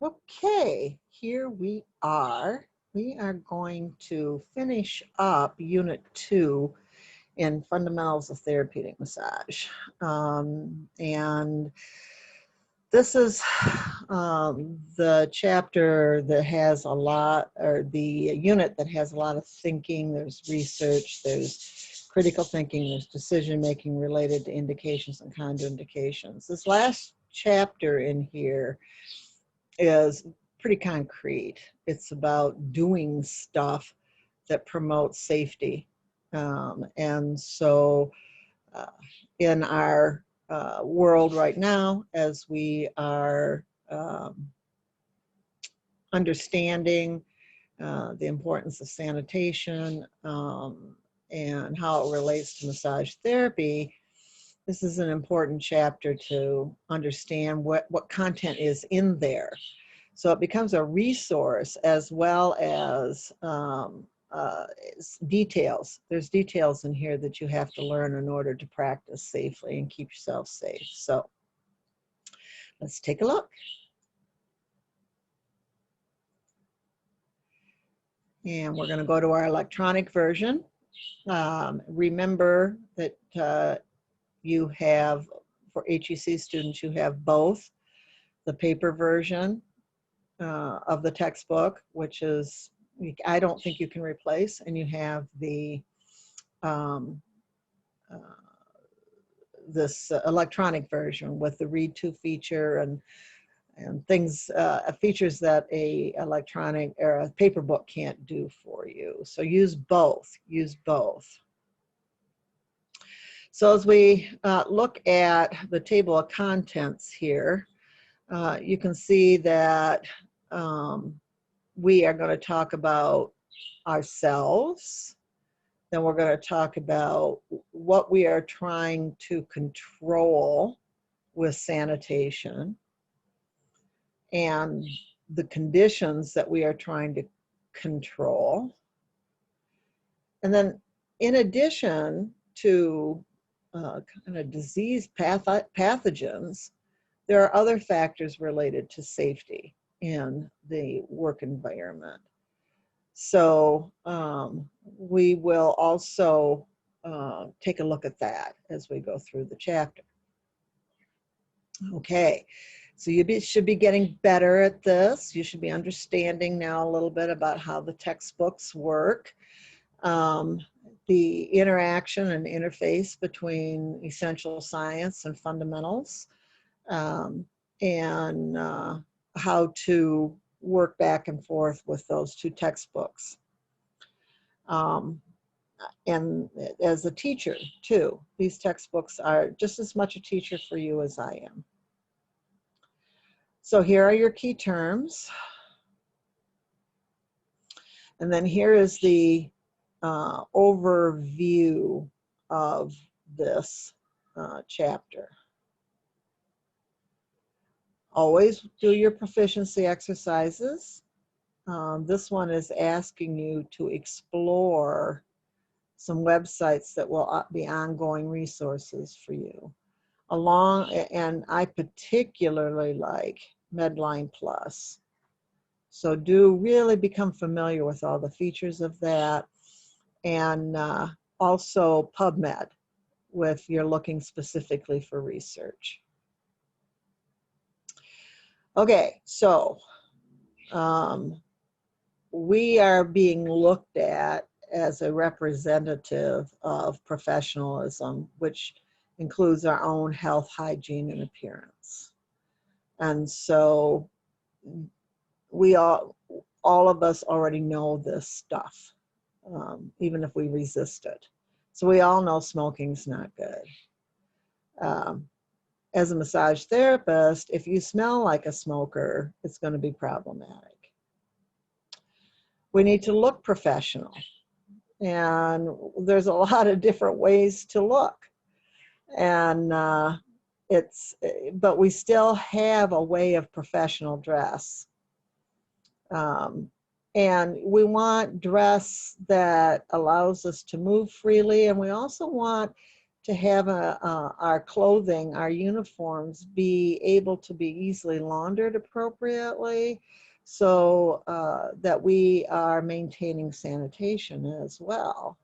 Okay, here we are. We are going to finish up Unit 2 in Fundamentals of Therapeutic Massage. And this is the chapter that has a lot, or the unit that has a lot of thinking. There's research, there's critical thinking, there's decision making related to indications and contraindications. This last chapter in here is pretty concrete. It's about doing stuff that promotes safety. And so uh, in our world right now, as we are understanding the importance of sanitation and how it relates to massage therapy, this is an important chapter to understand what content is in there. So it becomes a resource as well as details. There's details in here that you have to learn in order to practice safely and keep yourself safe. So let's take a look. And we're going to go to our electronic version. Remember that you have, for HEC students, you have both the paper version of the textbook, which is, I don't think you can replace, and you have the this electronic version with the read to feature and things, features that a electronic or a paper book can't do for you. So use both, use both. So as we look at the table of contents here, you can see that we are going to talk about ourselves. Then we're going to talk about what we are trying to control with sanitation and the conditions that we are trying to control. And then in addition to kind of disease pathogens, there are other factors related to safety in the work environment. So we will also take a look at that as we go through the chapter. Okay, so you should be getting better at this. You should be understanding now a little bit about how the textbooks work, the interaction and interface between essential science and fundamentals, and how to work back and forth with those two textbooks. And as a teacher too, these textbooks are just as much a teacher for you as I am. So here are your key terms. And then here is the overview of this chapter. Always do your proficiency exercises. This one is asking you to explore some websites that will be ongoing resources for you. And I particularly like Medline Plus. So do really become familiar with all the features of that, and also PubMed if you're looking specifically for research. Okay, so we are being looked at as a representative of professionalism, which includes our own health, hygiene, and appearance. And so we all of us already know this stuff, even if we resist it. So we all know smoking's not good. As a massage therapist, if you smell like a smoker, it's going to be problematic. We need to look professional. And there's a lot of different ways to look. And but we still have a way of professional dress. And we want dress that allows us to move freely, and we also want to have our clothing, our uniforms be able to be easily laundered appropriately, so that we are maintaining sanitation as well.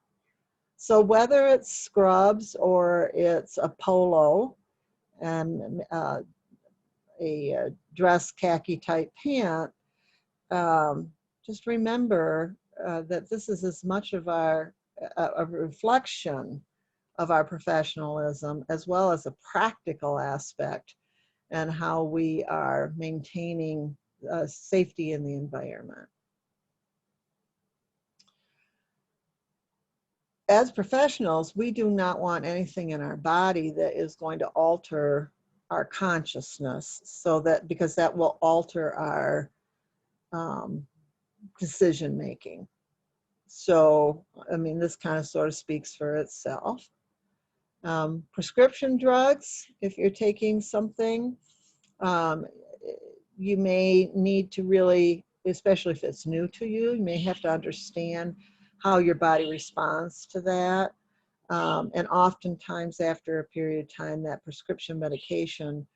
So whether it's scrubs or it's a polo and a dress khaki type pant, just remember that this is as much of a reflection of our professionalism as well as a practical aspect and how we are maintaining safety in the environment. As professionals, we do not want anything in our body that is going to alter our consciousness, so that, because that will alter our decision making. So, I mean, this kind of sort of speaks for itself. Prescription drugs, if you're taking something, you may need to really, especially if it's new to you, you may have to understand how your body responds to that. And oftentimes after a period of time, that prescription medication,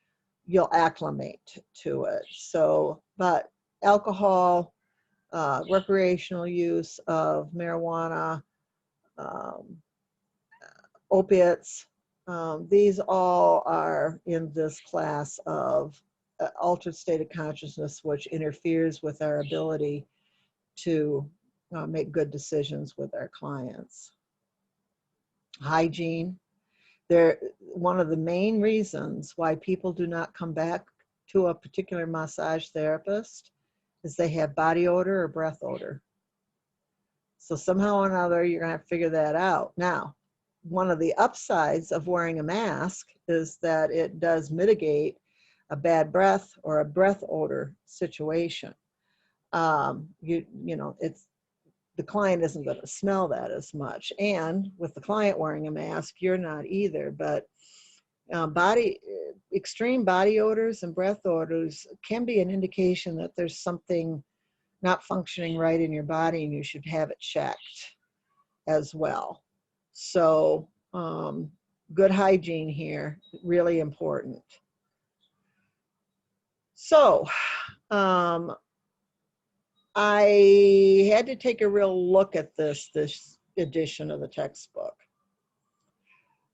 you'll acclimate to it. So, but alcohol, recreational use of marijuana, opiates, these all are in this class of altered state of consciousness, which interferes with our ability to make good decisions with our clients. Hygiene. One of the main reasons why people do not come back to a particular massage therapist is they have body odor or breath odor. So somehow or another, you're going to have to figure that out. Now, one of the upsides of wearing a mask is that it does mitigate a bad breath or a breath odor situation. You know, the client isn't going to smell that as much. And with the client wearing a mask, you're not either. But extreme body odors and breath odors can be an indication that there's something not functioning right in your body, and you should have it checked as well. So good hygiene here, really important. So I had to take a real look at this edition of the textbook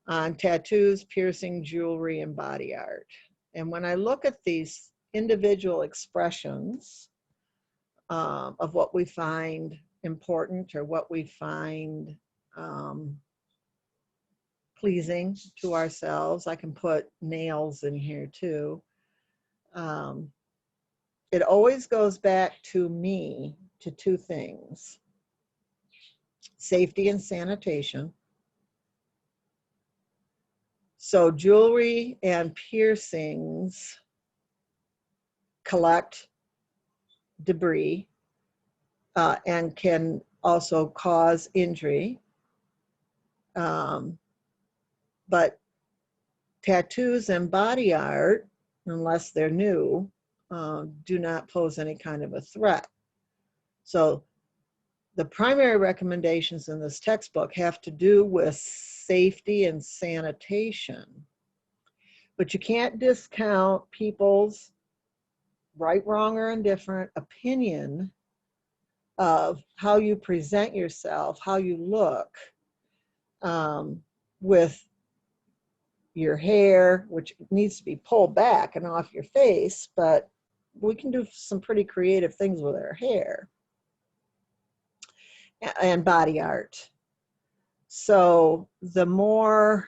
on tattoos, piercing, jewelry, and body art. And when I look at these individual expressions of what we find important or what we find pleasing to ourselves, I can put nails in here too. It always goes back to me to two things: safety and sanitation. So jewelry and piercings collect debris and can also cause injury. But tattoos and body art, unless they're new, do not pose any kind of a threat. So the primary recommendations in this textbook have to do with safety and sanitation. But you can't discount people's right, wrong, or indifferent opinion of how you present yourself, how you look, with your hair, which needs to be pulled back and off your face, but we can do some pretty creative things with our hair, and body art. So the more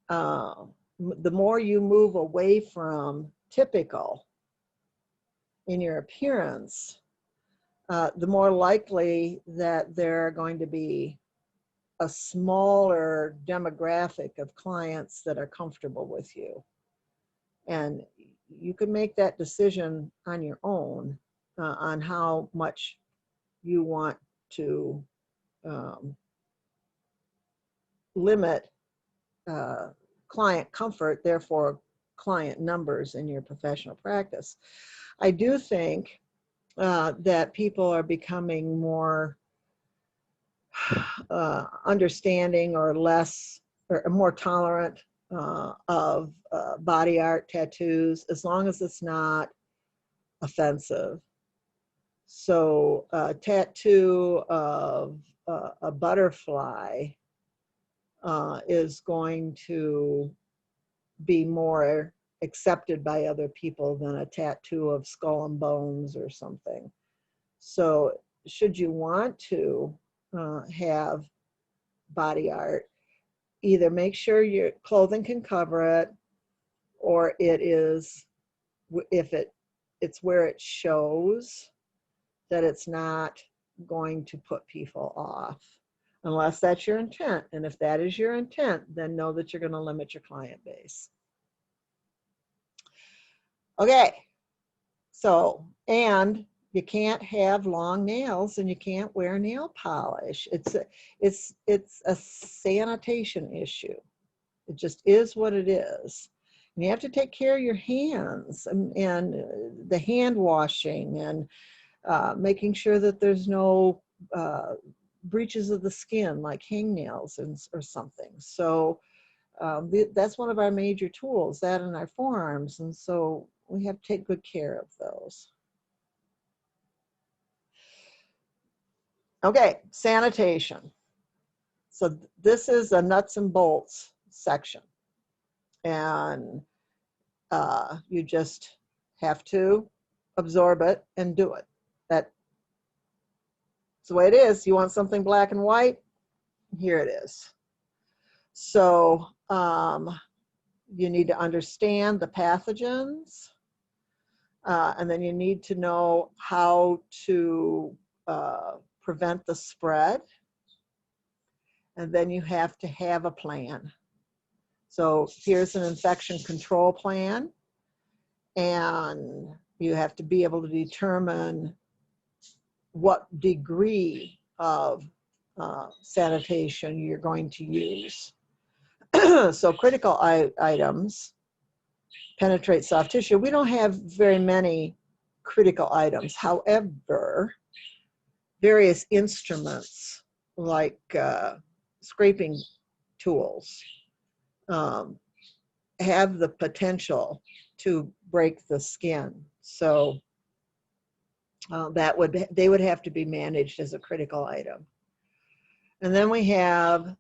you move away from typical in your appearance, the more likely that there are going to be a smaller demographic of clients that are comfortable with you. And you can make that decision on your own on how much you want to limit client comfort, therefore client numbers in your professional practice. I do think that people are becoming more understanding or less or more tolerant of body art tattoos, as long as it's not offensive. So a tattoo of a butterfly is going to be more accepted by other people than a tattoo of skull and bones or something. So should you want to have body art, either make sure your clothing can cover it, or it is, if it's where it shows, that it's not going to put people off, unless that's your intent. And if that is your intent, then know that you're going to limit your client base. Okay, so, and you can't have long nails and you can't wear nail polish. It's a sanitation issue. It just is what it is. And you have to take care of your hands and the hand washing and making sure that there's no breaches of the skin like hangnails or something. So that's one of our major tools, that in our forearms. And so we have to take good care of those. Okay, sanitation. So this is a nuts and bolts section. And you just have to absorb it and do it. That's the way it is. You want something black and white? Here it is. So you need to understand the pathogens, and then you need to know how to prevent the spread, and then you have to have a plan. So here's an infection control plan, and you have to be able to determine what degree of sanitation you're going to use. So critical items penetrate soft tissue. We don't have very many critical items. However, various instruments like scraping tools have the potential to break the skin. So they would have to be managed as a critical item. And then we have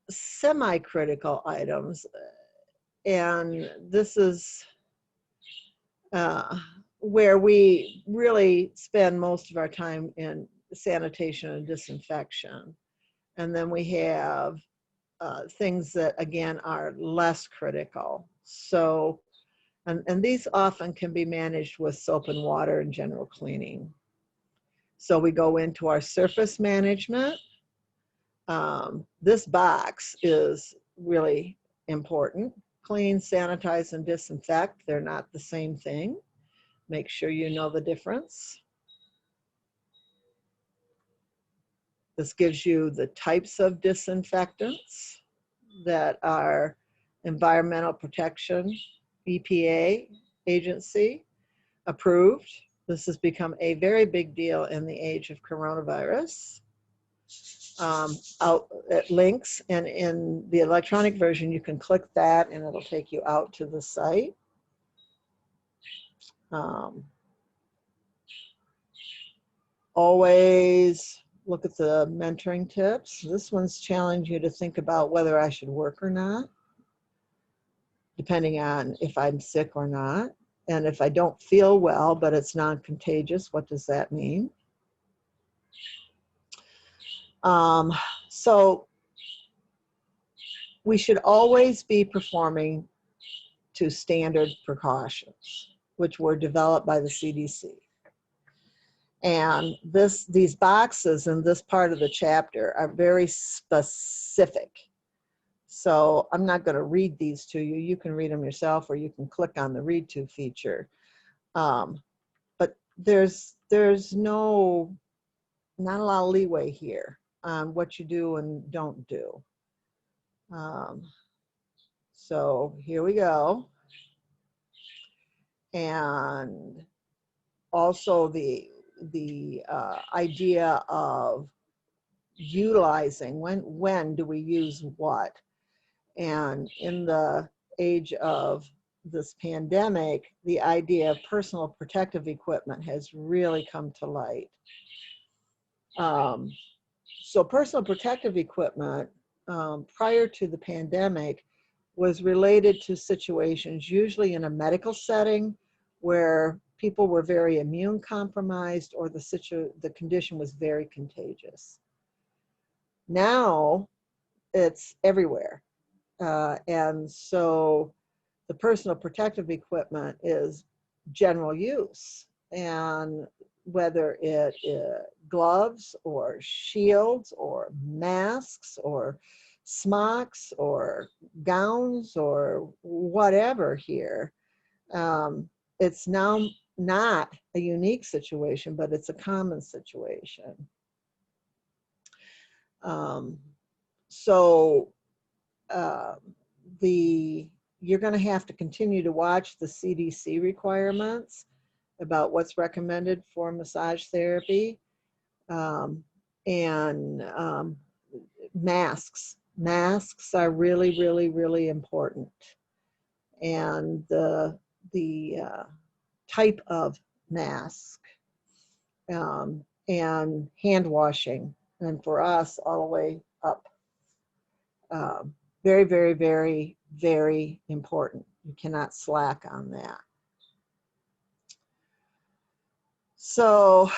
semi-critical items, and this is where we really spend most of our time in sanitation and disinfection. And then we have things that, again, are less critical. So, and these often can be managed with soap and water and general cleaning. So we go into our surface management. This box is really important. Clean, sanitize, and disinfect. They're not the same thing. Make sure you know the difference. This gives you the types of disinfectants that are Environmental Protection, EPA agency approved. This has become a very big deal in the age of coronavirus. Out at links, and in the electronic version you can click that and it'll take you out to the site. Always look at the mentoring tips. This one's challenge you to think about whether I should work or not, depending on if I'm sick or not. And if I don't feel well, but it's non-contagious, what does that mean? So we should always be performing to standard precautions, which were developed by the CDC. And these boxes in this part of the chapter are very specific. So I'm not going to read these to you. You can read them yourself, or you can click on the read to feature. But there's not a lot of leeway here on what you do and don't do. So here we go. And also the idea of utilizing, when do we use what? And in the age of this pandemic, the idea of personal protective equipment has really come to light. So personal protective equipment prior to the pandemic was related to situations, usually in a medical setting, where people were very immune compromised or the condition was very contagious. Now it's everywhere. And so the personal protective equipment is general use. And whether it is gloves or shields or masks or smocks or gowns or whatever here, it's now not a unique situation, but it's a common situation. So you're going to have to continue to watch the CDC requirements about what's recommended for massage therapy, and masks. Masks are really, really, really important, and the type of mask, and hand washing, and for us all the way up. Very, very, very, very important. You cannot slack on that. So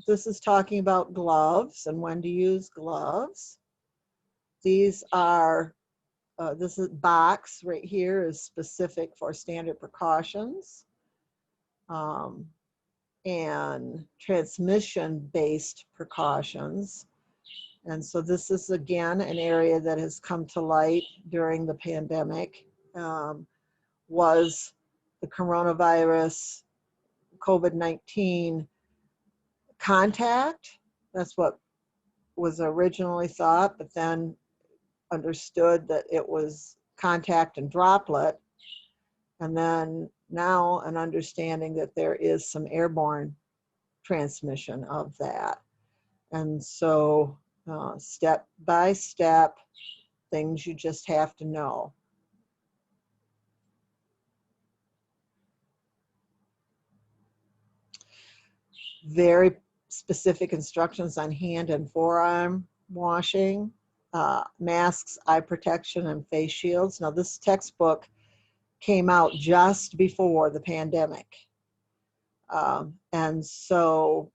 this is talking about gloves and when to use gloves. These are, this is box right here is specific for standard precautions and transmission-based precautions. And so this is, again, an area that has come to light during the pandemic, was the coronavirus, COVID-19 contact. That's what was originally thought, but then understood that it was contact and droplet. And then now an understanding that there is some airborne transmission of that. And so step by step, things you just have to know. Very specific instructions on hand and forearm washing, masks, eye protection, and face shields. Now, this textbook came out just before the pandemic. And so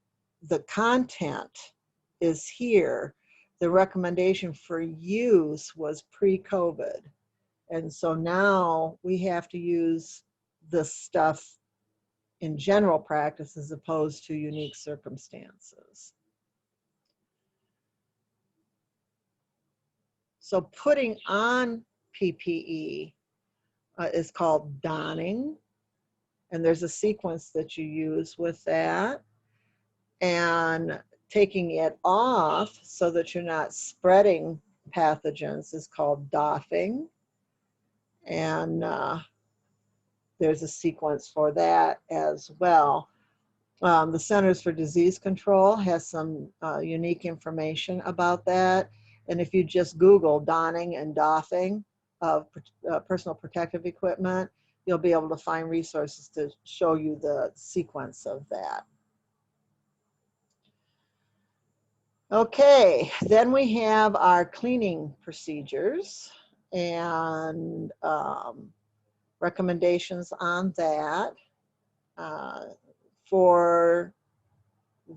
the content is here. The recommendation for use was pre-COVID. And so now we have to use this stuff in general practice as opposed to unique circumstances. So putting on PPE is called donning, and there's a sequence that you use with that. And taking it off so that you're not spreading pathogens is called doffing. And there's a sequence for that as well. The Centers for Disease Control has some unique information about that. And if you just Google donning and doffing of personal protective equipment, you'll be able to find resources to show you the sequence of that. Okay, then we have our cleaning procedures and recommendations on that. For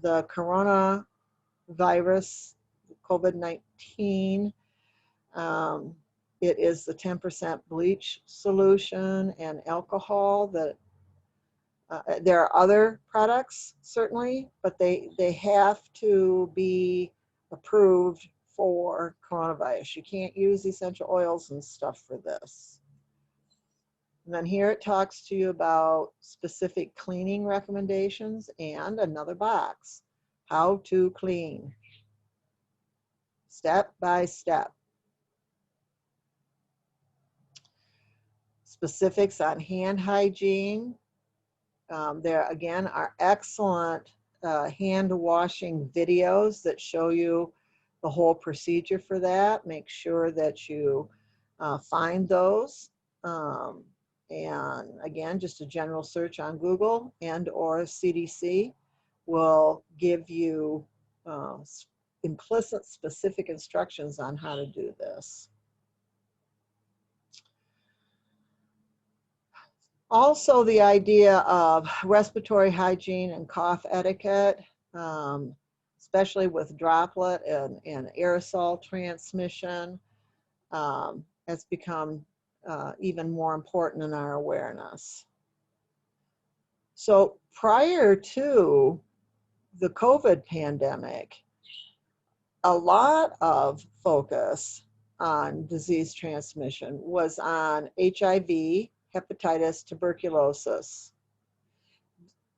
the coronavirus, COVID-19, it is the 10% bleach solution and alcohol. That there are other products, certainly, but they have to be approved for coronavirus. You can't use essential oils and stuff for this. And then here it talks to you about specific cleaning recommendations and another box, how to clean, step by step. Specifics on hand hygiene. There again are excellent hand washing videos that show you the whole procedure for that. Make sure that you find those. And again, just a general search on Google and or CDC will give you implicit specific instructions on how to do this. Also, the idea of respiratory hygiene and cough etiquette, especially with droplet and aerosol transmission, has become even more important in our awareness. So prior to the COVID pandemic, a lot of focus on disease transmission was on HIV, hepatitis, tuberculosis.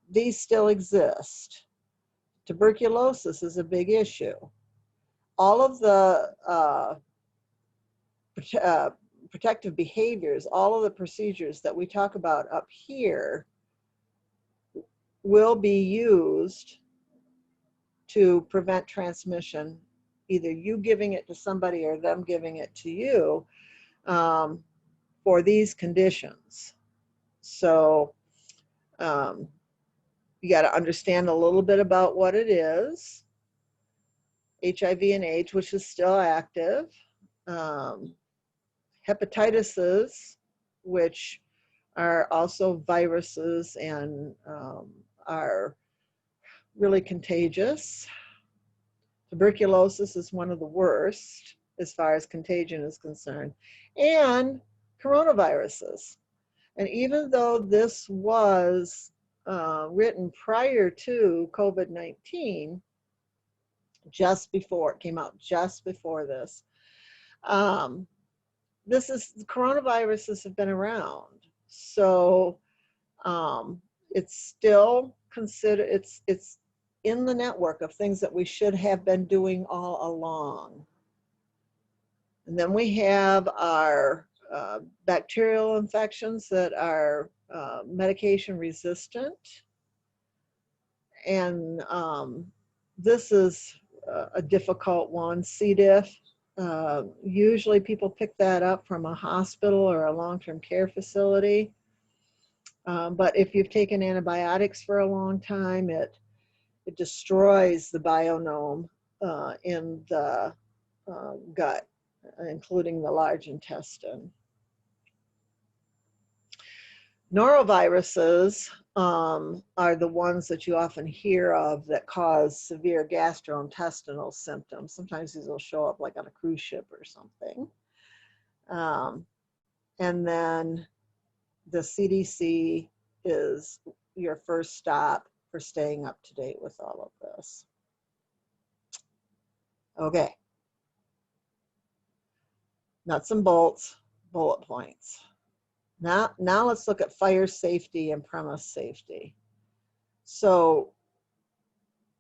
These still exist. Tuberculosis is a big issue. All of the protective behaviors, all of the procedures that we talk about up here will be used to prevent transmission, either you giving it to somebody or them giving it to you, for these conditions. So you got to understand a little bit about what it is. HIV and AIDS, which is still active. Hepatitis, which are also viruses and are really contagious. Tuberculosis is one of the worst as far as contagion is concerned, and coronaviruses. And even though this was written prior to COVID-19, just before it came out, just before this, coronaviruses have been around. So it's still considered, it's in the network of things that we should have been doing all along. And then we have our bacterial infections that are medication resistant. And this is a difficult one, C. diff. Usually people pick that up from a hospital or a long-term care facility. But if you've taken antibiotics for a long time, it destroys the bionome in the gut, including the large intestine. Noroviruses are the ones that you often hear of that cause severe gastrointestinal symptoms. Sometimes these will show up like on a cruise ship or something. And then the CDC is your first stop for staying up to date with all of this. Okay. Nuts and bolts, bullet points. Now let's look at fire safety and premise safety. So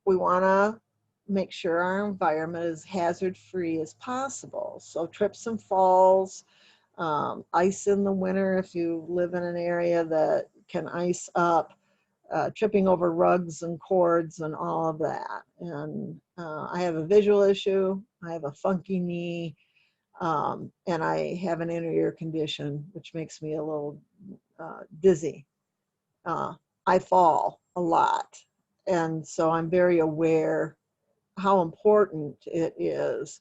we want to make sure our environment is hazard-free as possible. So trips and falls, ice in the winter if you live in an area that can ice up, tripping over rugs and cords and all of that. And I have a visual issue, I have a funky knee, and I have an inner ear condition, which makes me a little dizzy. I fall a lot. And so I'm very aware how important it is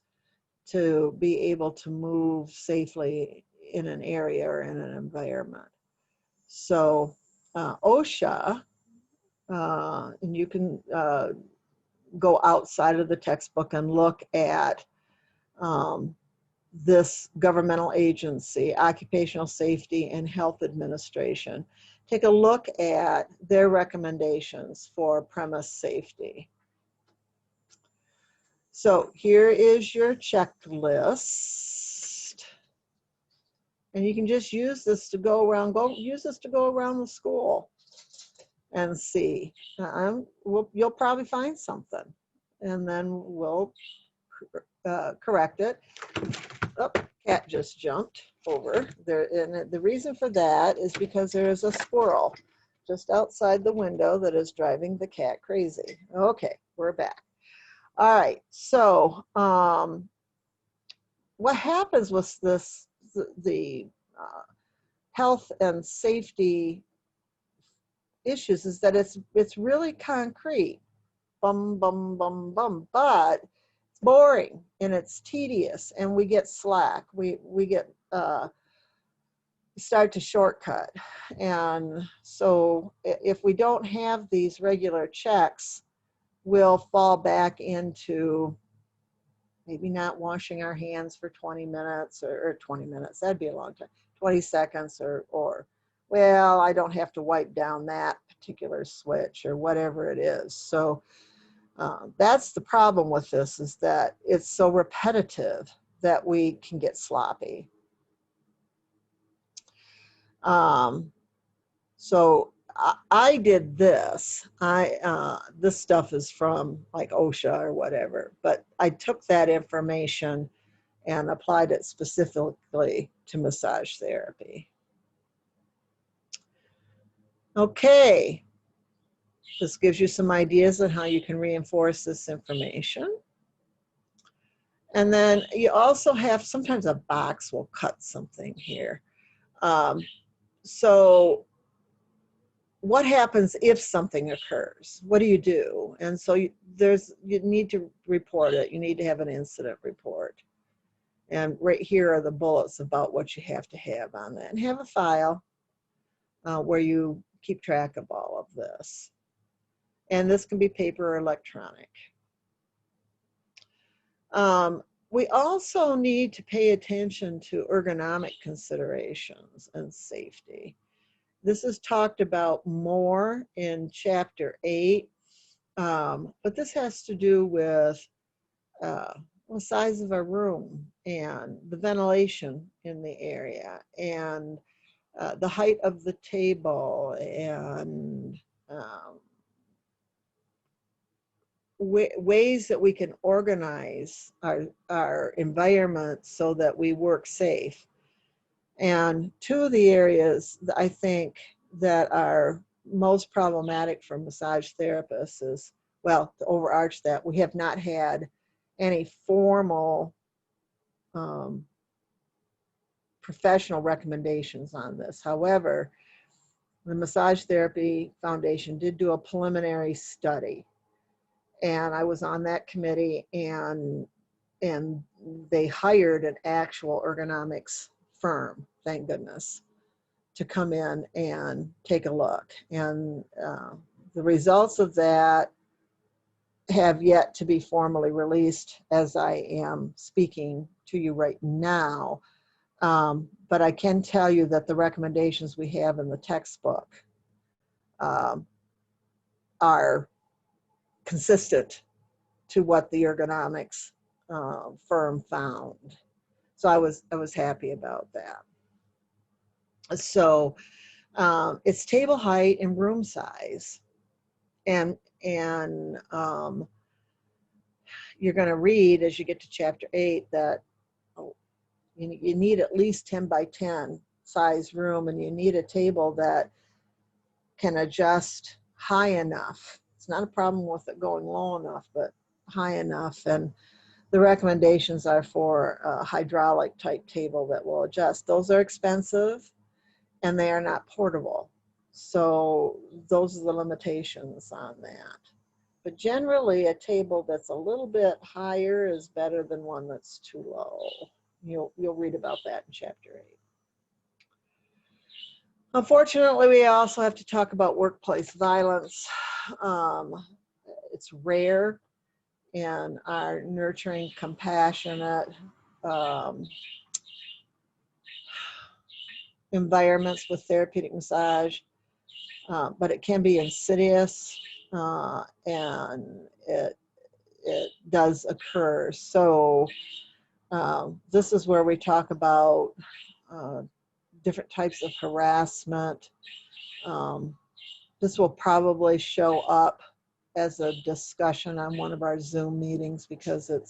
to be able to move safely in an area or in an environment. So OSHA, and you can go outside of the textbook and look at this governmental agency, Occupational Safety and Health Administration. Take a look at their recommendations for premise safety. So here is your checklist. And you can just use this to go around, use this to go around the school and see. You'll probably find something, and then we'll correct it. Oh, cat just jumped over there, and the reason for that is because there is a squirrel just outside the window that is driving the cat crazy. Okay, we're back. All right, so what happens with this, the health and safety issues is that it's really concrete, bum, bum, bum, bum, but it's boring and it's tedious and we get slack. We get, start to shortcut. And so if we don't have these regular checks, we'll fall back into maybe not washing our hands for 20 minutes or 20 minutes, that'd be a long time, 20 seconds or well, I don't have to wipe down that particular switch or whatever it is. So that's the problem with this, is that it's so repetitive that we can get sloppy. So I did this. This stuff is from like OSHA or whatever, but I took that information and applied it specifically to massage therapy. Okay, this gives you some ideas on how you can reinforce this information. And then you also have, sometimes a box will cut something here. So what happens if something occurs? What do you do? And so you need to report it. You need to have an incident report. And right here are the bullets about what you have to have on that. And have a file where you keep track of all of this. And this can be paper or electronic. We also need to pay attention to ergonomic considerations and safety. This is talked about more in chapter 8, but this has to do with the size of a room and the ventilation in the area and the height of the table and ways that we can organize our environment so that we work safe. And two of the areas that I think that are most problematic for massage therapists is, well, to overarch that, we have not had any formal professional recommendations on this. However, the Massage Therapy Foundation did do a preliminary study, and I was on that committee, and they hired an actual ergonomics firm, thank goodness, to come in and take a look. And the results of that have yet to be formally released as I am speaking to you right now. But I can tell you that the recommendations we have in the textbook are consistent to what the ergonomics firm found. So I was happy about that. So it's table height and room size, and you're going to read as you get to chapter 8 that you need at least 10 by 10 size room, and you need a table that can adjust high enough. It's not a problem with it going low enough, but high enough. And the recommendations are for a hydraulic type table that will adjust. Those are expensive and they are not portable. So those are the limitations on that. But generally a table that's a little bit higher is better than one that's too low. You'll read about that in chapter 8. Unfortunately, we also have to talk about workplace violence. It's rare in our nurturing, compassionate environments with therapeutic massage, but it can be insidious and it does occur. So this is where we talk about different types of harassment. This will probably show up as a discussion on one of our Zoom meetings because it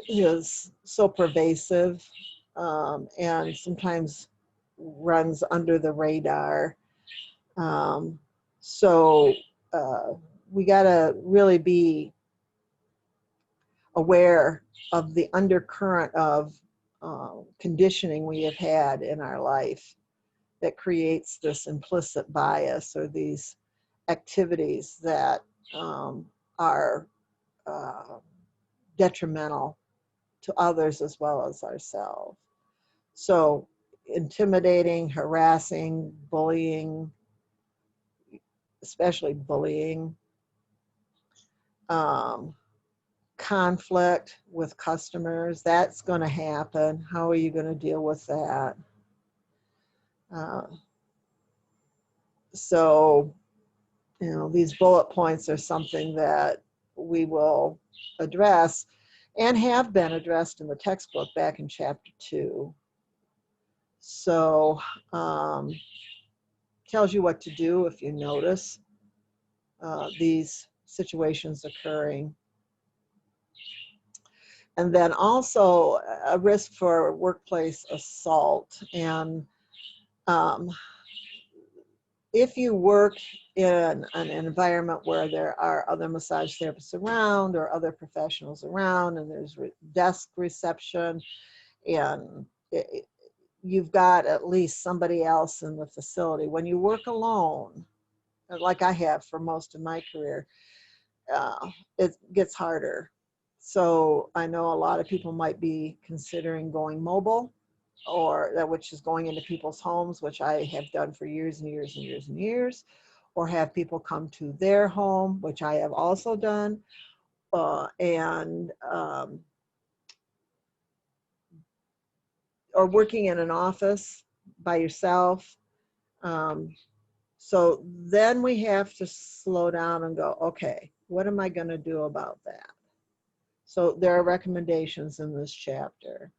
is so pervasive and sometimes runs under the radar. So we got to really be aware of the undercurrent of conditioning we have had in our life that creates this implicit bias or these activities that are detrimental to others as well as ourselves. So intimidating, harassing, bullying, especially bullying, conflict with customers, that's going to happen. How are you going to deal with that? So, you know, these bullet points are something that we will address and have been addressed in the textbook back in chapter 2. So, tells you what to do if you notice these situations occurring. And then also a risk for workplace assault. And if you work in an environment where there are other massage therapists around or other professionals around, and there's desk reception, and you've got at least somebody else in the facility. When you work alone, like I have for most of my career, it gets harder. So I know a lot of people might be considering going mobile, or that, which is going into people's homes, which I have done for years and years and years and years, or have people come to their home, which I have also done, or working in an office by yourself. So then we have to slow down and go, okay, what am I going to do about that? So there are recommendations in this chapter.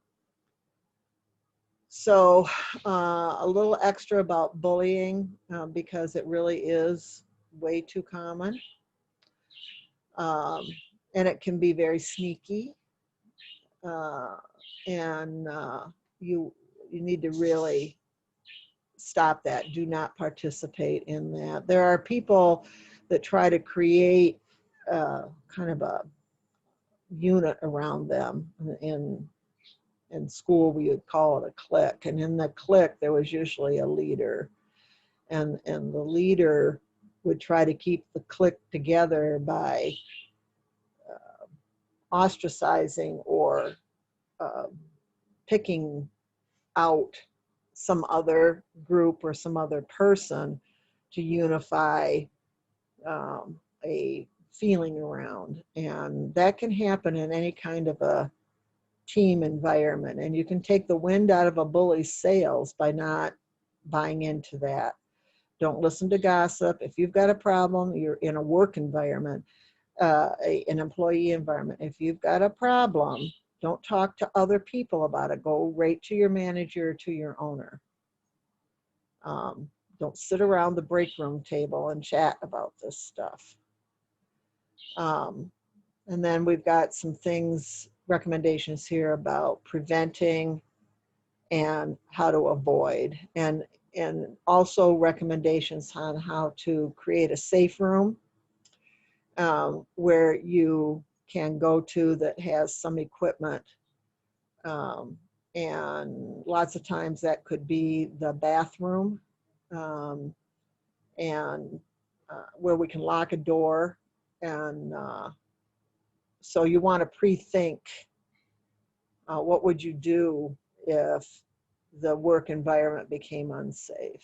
So a little extra about bullying, because it really is way too common. And it can be very sneaky. And you need to really stop that. Do not participate in that. There are people that try to create kind of a unit around them. In school, we would call it a clique. And in the clique, there was usually a leader. And the leader would try to keep the clique together by ostracizing or picking out some other group or some other person to unify a feeling around. And that can happen in any kind of a team environment. And you can take the wind out of a bully's sails by not buying into that. Don't listen to gossip. If you've got a problem, you're in a work environment, an employee environment. If you've got a problem, don't talk to other people about it. Go right to your manager, to your owner. Don't sit around the break room table and chat about this stuff. And then we've got some things, recommendations here about preventing and how to avoid, and also recommendations on how to create a safe room where you can go to that has some equipment. And lots of times that could be the bathroom, and where we can lock a door. And so you want to pre-think, what would you do if the work environment became unsafe?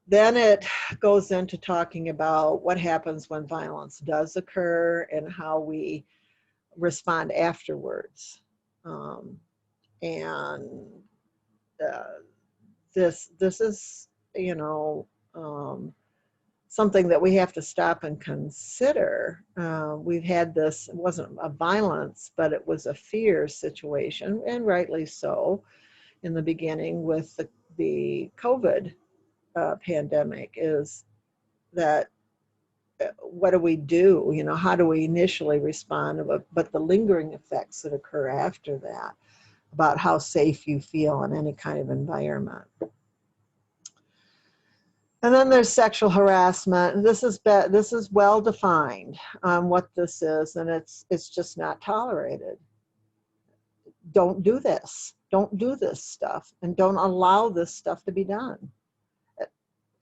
Then it goes into talking about what happens when violence does occur and how we respond afterwards. And this is, you know, something that we have to stop and consider. We've had this, it wasn't a violence, but it was a fear situation, and rightly so, in the beginning with the COVID pandemic, is that what do we do? You know, how do we initially respond? But the lingering effects that occur after that, about how safe you feel in any kind of environment. And then there's sexual harassment. And this is well defined on what this is, and it's just not tolerated. Don't do this. Don't do this stuff, and don't allow this stuff to be done.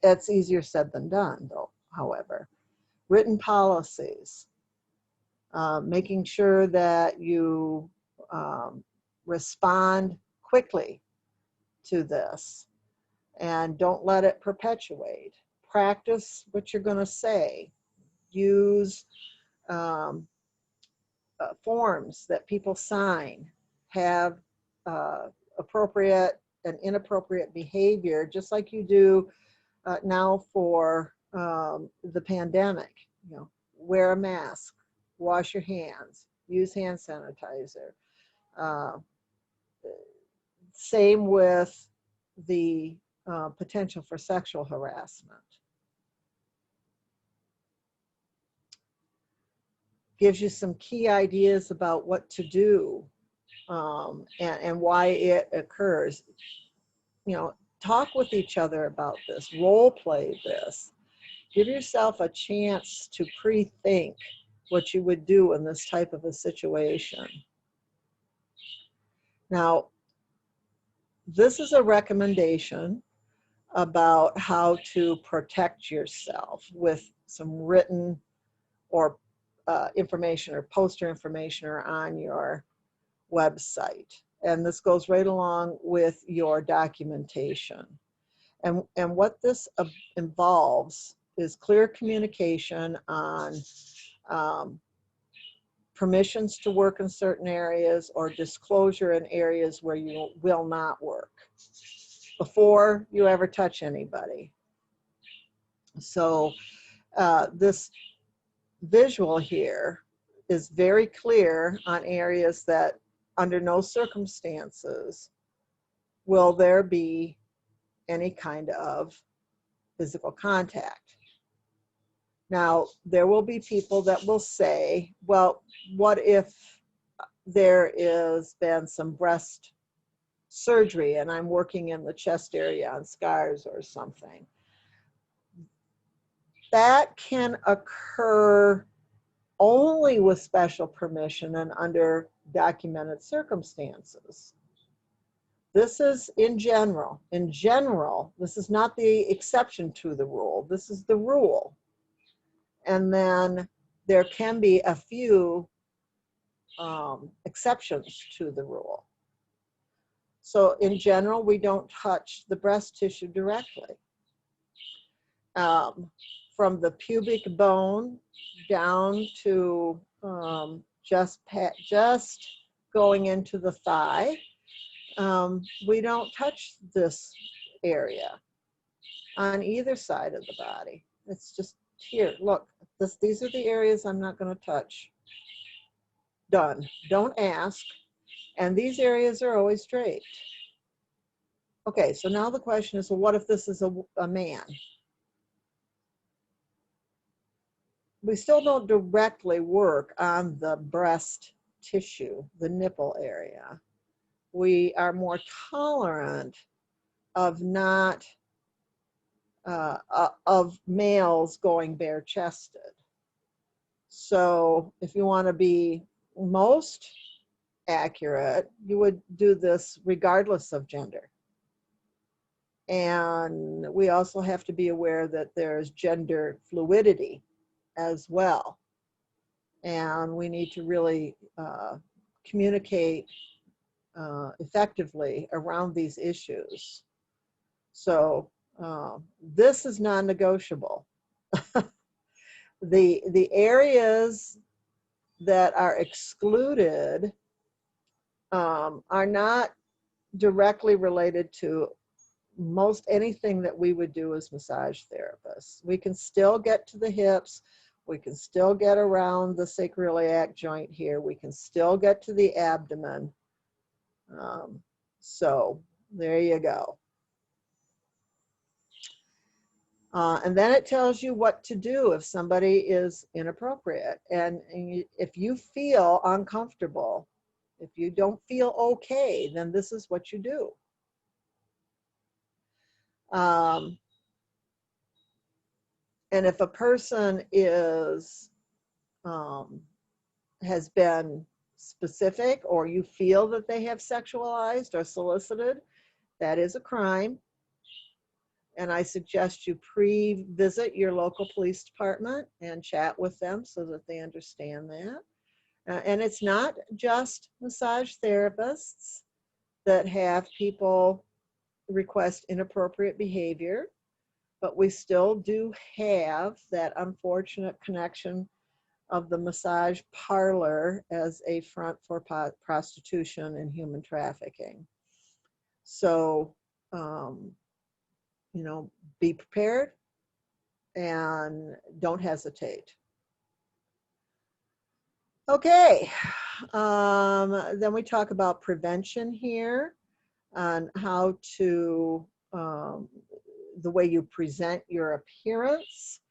It's easier said than done, though, however. Written policies, making sure that you respond quickly to this and don't let it perpetuate. Practice what you're going to say. Use forms that people sign. Have appropriate and inappropriate behavior, just like you do now for the pandemic. You know, wear a mask, wash your hands, use hand sanitizer. Uh, Same with the potential for sexual harassment. Gives you some key ideas about what to do and why it occurs. You know, talk with each other about this, role play this. Give yourself a chance to pre-think what you would do in this type of a situation. Now, this is a recommendation about how to protect yourself with some written or information or poster information or on your website. And this goes right along with your documentation. And what this involves is clear communication on permissions to work in certain areas or disclosure in areas where you will not work before you ever touch anybody. So this visual here is very clear on areas that under no circumstances will there be any kind of physical contact. Now, there will be people that will say, well, what if there has been some breast surgery and I'm working in the chest area on scars or something? That can occur only with special permission and under documented circumstances. This is in general. In general, this is not the exception to the rule. This is the rule. And then there can be a few exceptions to the rule. So in general, we don't touch the breast tissue directly. From the pubic bone down to just going into the thigh, we don't touch this area on either side of the body. It's just here, look, these are the areas I'm not going to touch. Done. Don't ask. And these areas are always draped. Okay, so now the question is, well, what if this is a man? We still don't directly work on the breast tissue, the nipple area. We are more tolerant of not of males going bare-chested. So if you want to be most accurate, you would do this regardless of gender. And we also have to be aware that there's gender fluidity as well. And we need to really communicate effectively around these issues. So this is non-negotiable. The areas that are excluded are not directly related to most anything that we would do as massage therapists. We can still get to the hips. We can still get around the sacroiliac joint here. We can still get to the abdomen. So there you go. And then it tells you what to do if somebody is inappropriate. And if you feel uncomfortable, if you don't feel okay, then this is what you do. And if a person is has been specific, or you feel that they have sexualized or solicited, that is a crime. And I suggest you pre-visit your local police department and chat with them so that they understand that. And it's not just massage therapists that have people request inappropriate behavior, but we still do have that unfortunate connection of the massage parlor as a front for prostitution and human trafficking. So, you know, be prepared and don't hesitate. Okay, then we talk about prevention here on how to, the way you present your appearance.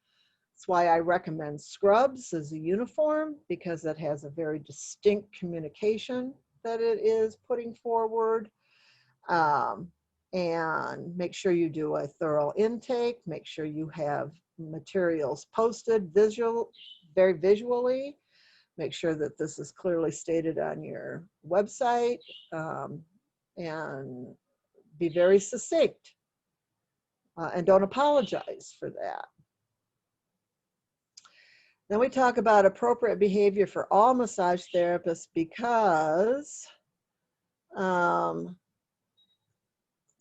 That's why I recommend scrubs as a uniform, because it has a very distinct communication that it is putting forward. And make sure you do a thorough intake. Make sure you have materials posted very visually. Make sure that this is clearly stated on your website, and be very succinct, and don't apologize for that. Then we talk about appropriate behavior for all massage therapists, because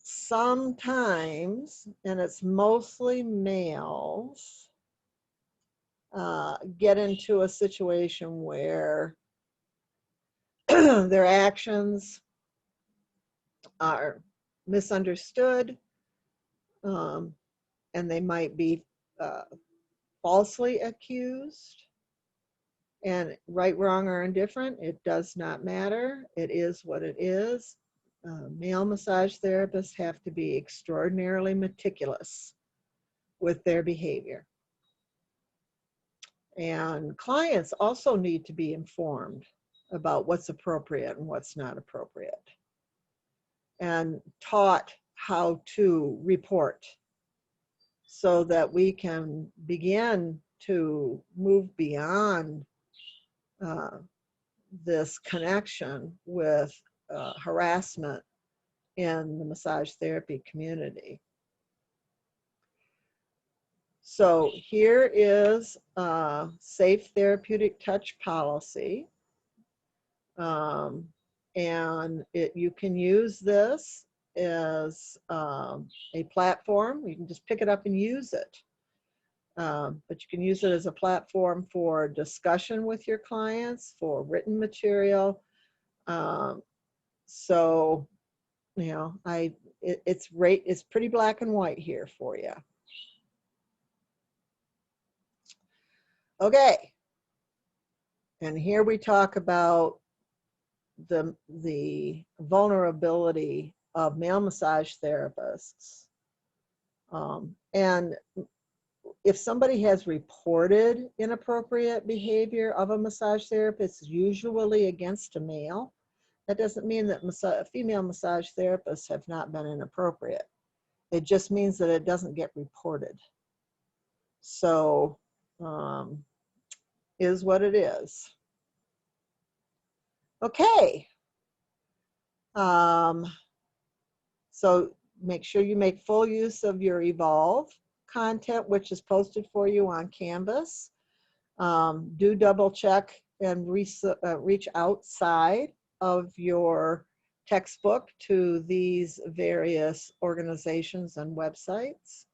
sometimes, and it's mostly males, get into a situation where their actions are misunderstood, and they might be falsely accused. And right, wrong, or indifferent, it does not matter. It is what it is. Male massage therapists have to be extraordinarily meticulous with their behavior. And clients also need to be informed about what's appropriate and what's not appropriate, and taught how to report, so that we can begin to move beyond this connection with harassment in the massage therapy community. So here is a safe therapeutic touch policy. And you can use this as a platform. You can just pick it up and use it. But you can use it as a platform for discussion with your clients, for written material. So, you know, it's pretty black and white here for you. Okay, and here we talk about the vulnerability of male massage therapists. And if somebody has reported inappropriate behavior of a massage therapist, usually against a male, that doesn't mean that female massage therapists have not been inappropriate. It just means that it doesn't get reported. So, is what it is. Okay. So make sure you make full use of your Evolve content, which is posted for you on Canvas. Do double check and reach outside of your textbook to these various organizations and websites.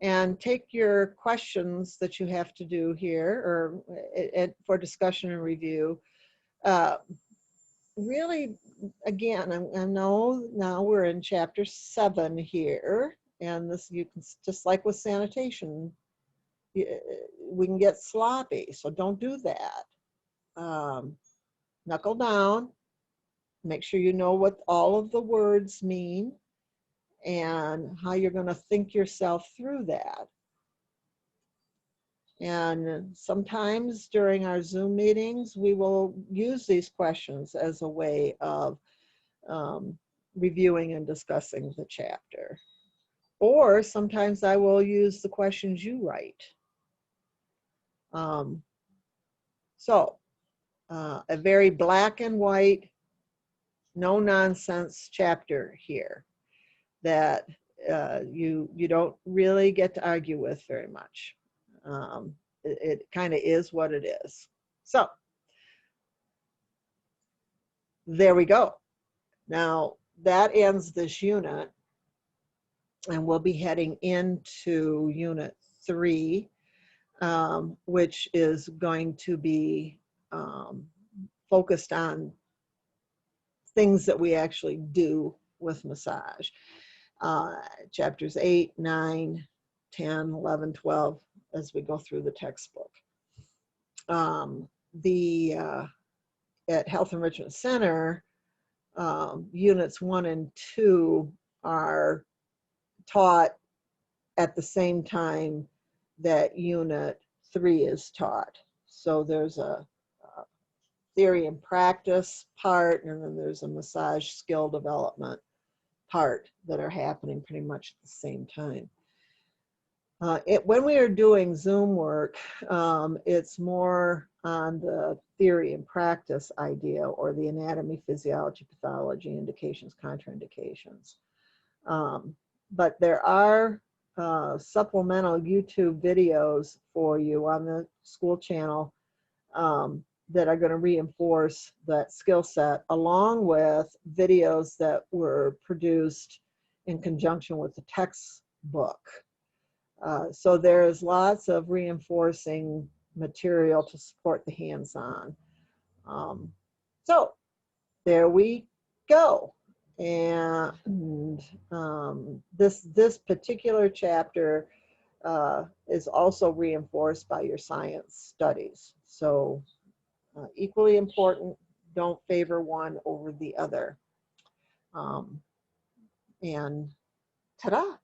And take your questions that you have to do here, or for discussion and review. Really, again, I know now we're in chapter 7 here, and this, you can, just like with sanitation, we can get sloppy, so don't do that. Knuckle down, make sure you know what all of the words mean and how you're going to think yourself through that. And sometimes during our Zoom meetings, we will use these questions as a way of reviewing and discussing the chapter. or sometimes I will use the questions you write. So a very black and white, no nonsense chapter here that you don't really get to argue with very much. It kind of is what it is. So there we go. Now that ends this unit, and we'll be heading into unit 3, which is going to be focused on things that we actually do with massage. Chapters 8, 9, 10, 11, 12, as we go through the textbook. At Health Enrichment Center, units 1 and 2 are taught at the same time that unit 3 is taught. So there's a theory and practice part, and then there's a massage skill development part that are happening pretty much at the same time. When we are doing Zoom work, it's more on the theory and practice idea, or the anatomy, physiology, pathology, indications, contraindications. But there are supplemental YouTube videos for you on the school channel that are going to reinforce that skill set, along with videos that were produced in conjunction with the textbook. So there's lots of reinforcing material to support the hands-on. So there we go. And this particular chapter is also reinforced by your science studies. So equally important, don't favor one over the other. And ta-da!